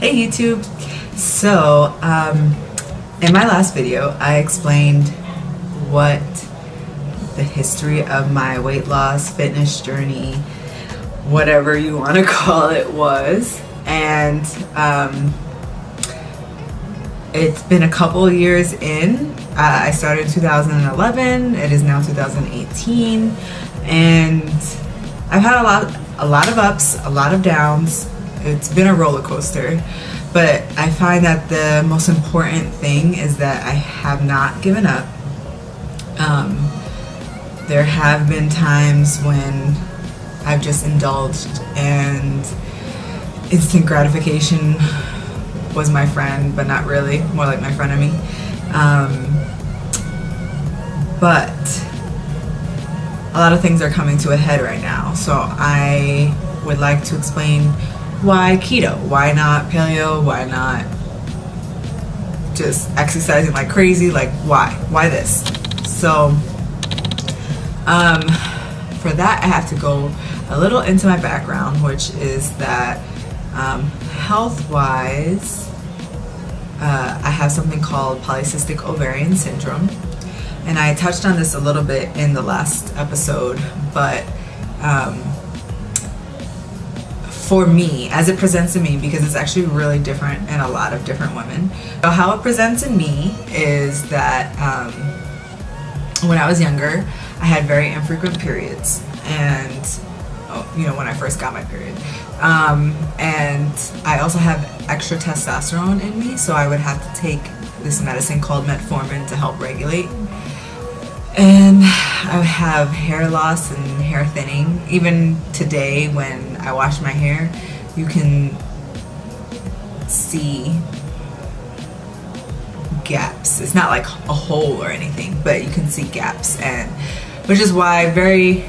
Hey YouTube! So, in my last video, I explained what the history of my weight loss, fitness journey, whatever you want to call it was. And it's been a couple of years in. I started in 2011, it is now 2018, and I've had a lot of ups, a lot of downs. It's been a roller coaster, but I find that the most important thing is that I have not given up. There have been times when I've just indulged and instant gratification was my friend, but not really, more like my frenemy. But a lot of things are coming to a head right now, so I would like to explain why keto, why not paleo, why not just exercising like crazy, like why this? So for that I have to go a little into my background, which is that health-wise, I have something called polycystic ovarian syndrome, and I touched on this a little bit in the last episode, but for me, as it presents in me, because it's actually really different in a lot of different women. So how it presents in me is that when I was younger, I had very infrequent periods, and when I first got my period, and I also have extra testosterone in me, so I would have to take this medicine called metformin to help regulate. And I would have hair loss and hair thinning. Even today when I wash my hair, you can see gaps. It's not like a hole or anything, but you can see gaps, and which is why very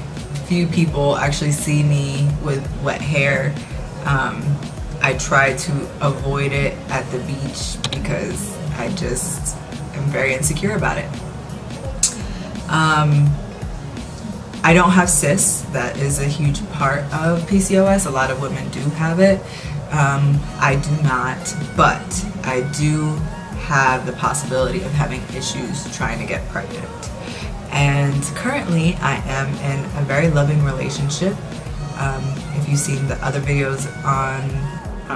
few people actually see me with wet hair. I try to avoid it at the beach because I just am very insecure about it. I don't have cysts. That is a huge part of PCOS. A lot of women do have it. I do not, but I do have the possibility of having issues trying to get pregnant. And currently I am in a very loving relationship. If you've seen the other videos on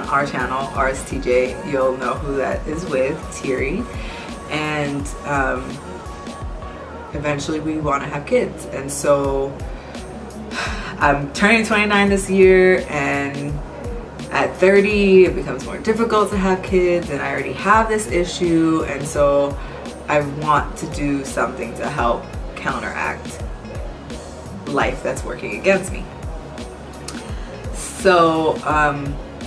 our channel, RSTJ, you'll know who that is with, Thierry. And eventually we want to have kids, and so I'm turning 29 this year, and at 30 it becomes more difficult to have kids, and I already have this issue, and so I want to do something to help counteract life that's working against me. So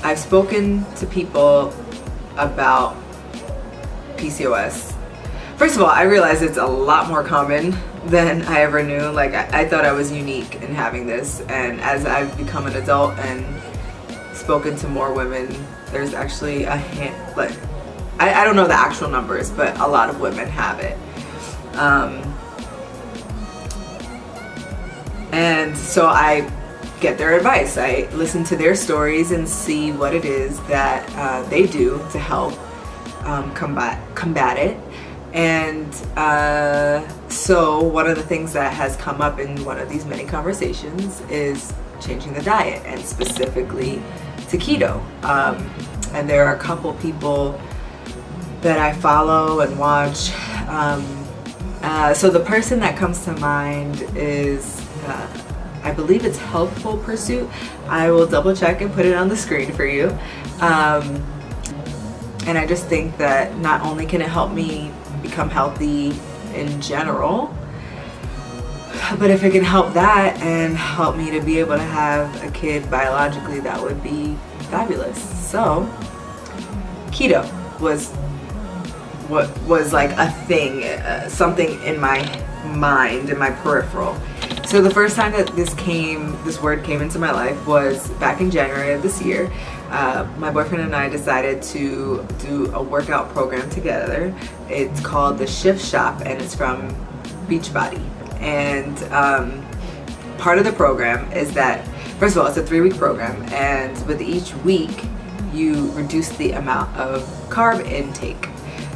I've spoken to people about PCOS. First of all, I realize it's a lot more common than I ever knew. Like, I thought I was unique in having this, and as I've become an adult and spoken to more women, there's actually a I don't know the actual numbers, but a lot of women have it. And so I get their advice. I listen to their stories and see what it is that they do to help combat it. And so one of the things that has come up in one of these many conversations is changing the diet, and specifically to keto. And there are a couple people that I follow and watch. So the person that comes to mind is, I believe it's Healthful Pursuit. I will double check and put it on the screen for you. And I just think that not only can it help me become healthy in general, but if it can help that and help me to be able to have a kid biologically, that would be fabulous. So keto was what was like a thing, something in my mind, in my peripheral. So the first time that this word came into my life was back in January of this year. My boyfriend and I decided to do a workout program together. It's called the Shift Shop, and it's from Beachbody. And part of the program is that, first of all, it's a 3-week program, and with each week you reduce the amount of carb intake.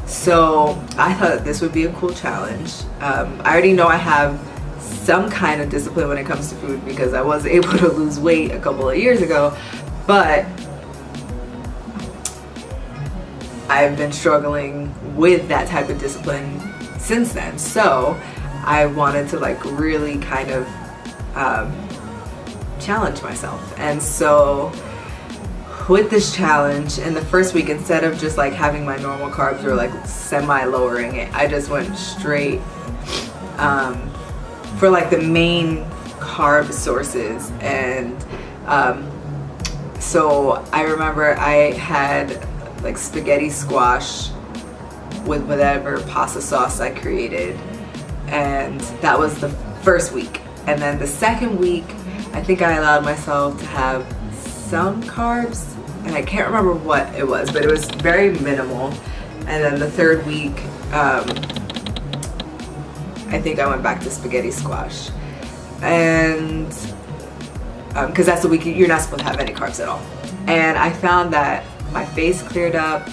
So I thought that this would be a cool challenge. I already know I have some kind of discipline when it comes to food because I was able to lose weight a couple of years ago, but I've been struggling with that type of discipline since then. So I wanted to like really kind of challenge myself. And so with this challenge, in the first week, instead of just like having my normal carbs or like semi-lowering it, I just went straight for like the main carb sources. And so I remember I had like spaghetti squash with whatever pasta sauce I created, and that was the first week. And then the second week, I think I allowed myself to have some carbs, and I can't remember what it was, but it was very minimal. And then the third week, I think I went back to spaghetti squash, and because that's the week you're not supposed to have any carbs at all. And I found that my face cleared up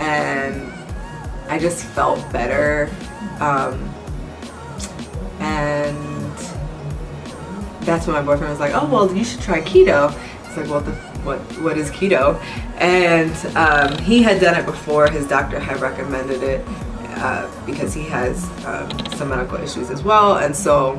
and I just felt better, and that's when my boyfriend was like, oh well, you should try keto. It's like, well, what is keto? And he had done it before. His doctor had recommended it because he has some medical issues as well. And so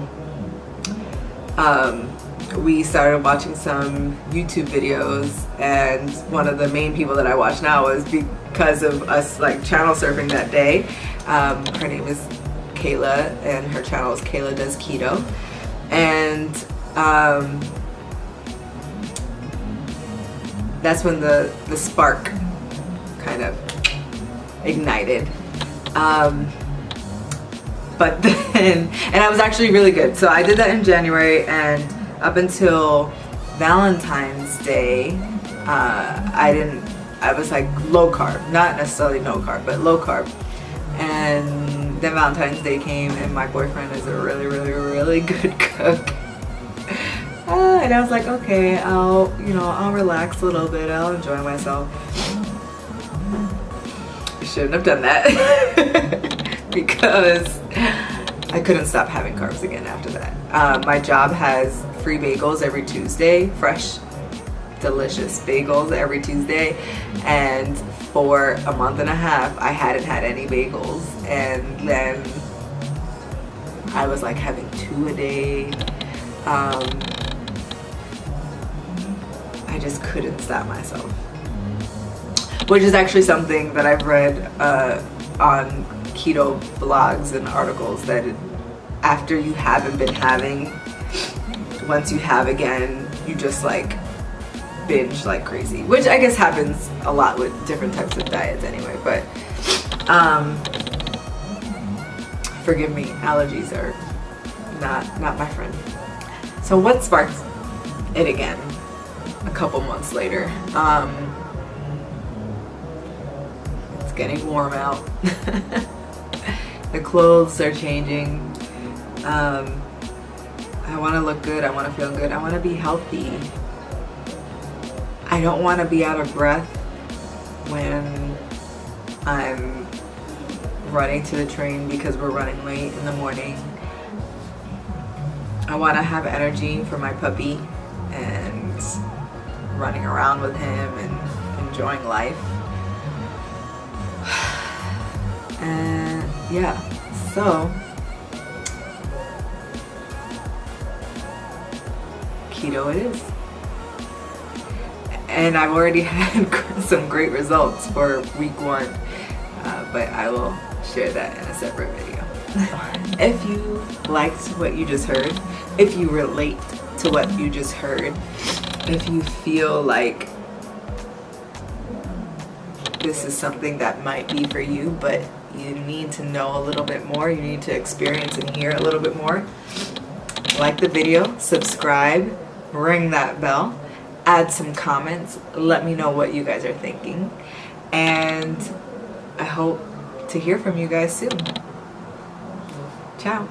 we started watching some YouTube videos, and one of the main people that I watch now is because of us like channel surfing that day. Her name is Kayla, and her channel is Kayla Does Keto. And that's when the spark kind of ignited. But then, and I was actually really good. So I did that in January, and up until Valentine's Day, I was like low carb, not necessarily no carb, but low carb. And then Valentine's Day came, and my boyfriend is a really, really, really good cook. And I was like, okay, I'll relax a little bit, I'll enjoy myself. I shouldn't have done that because I couldn't stop having carbs again after that. My job has free bagels every Tuesday, fresh, delicious bagels every Tuesday, and for a month and a half I hadn't had any bagels, and then I was like having 2 a day. I just couldn't stop myself, which is actually something that I've read on keto blogs and articles, that after you haven't been having, once you have again, you just like binge like crazy, which I guess happens a lot with different types of diets anyway. But forgive me, allergies are not my friend. So what sparked it again a couple months later? It's getting warm out. The clothes are changing. I want to look good, I want to feel good, I want to be healthy. I don't want to be out of breath when I'm running to the train because we're running late in the morning. I want to have energy for my puppy and running around with him and enjoying life. And yeah, so keto it is. And I've already had some great results for week 1, but I will share that in a separate video. If you liked what you just heard, if you relate to what you just heard, if you feel like this is something that might be for you, but you need to know a little bit more, you need to experience and hear a little bit more, like the video, subscribe, ring that bell, add some comments, let me know what you guys are thinking, and I hope to hear from you guys soon. Ciao.